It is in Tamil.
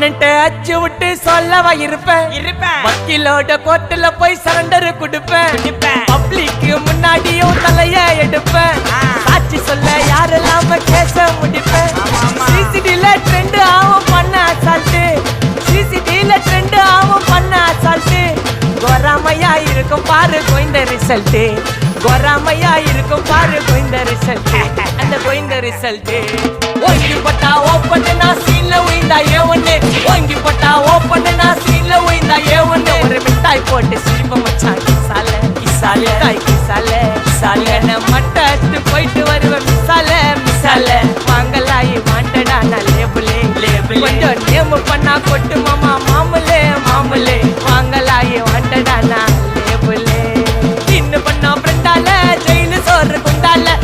அண்ணன்ட்ட அச்சு விட்டு சொல்லவா இருப்பேன் வக்கீலோட கோர்ட்டுல போய் சரண்டர் கொடுப்பேன் பப்ளிக்கு முன்னாடியும் தலைய எடுப்பேன் சாட்சி சொல்ல யாரெல்லாம் கேச முடிப்பேன் சிசிடில ட்ரெண்ட் ஆகும் பண்ண அசால்ட்டு சிசிடில ட்ரெண்ட் ஆகும் பண்ண அசால்ட்டு கோராமையா இருக்கும் பாரு கோய்ந்த ரிசல்ட் கோராமையா இருக்கும் பாரு கோய்ந்த ரிசல்ட் அந்த கோய்ந்த ரிசல்ட் ஓங்கி பட்டா ஓப்பன் நான் சீன்ல உயிந்தா ஏவன்னு ஓங்கி பட்டா ஓப்பன் நான் சீன்ல உயிந்தா ஏவன்னு ஒரு மிட்டாய் போட்டு சிரிப்ப மச்சான் கிசால கிசால தாய் கிசால கிசால என்ன மட்டத்து போய்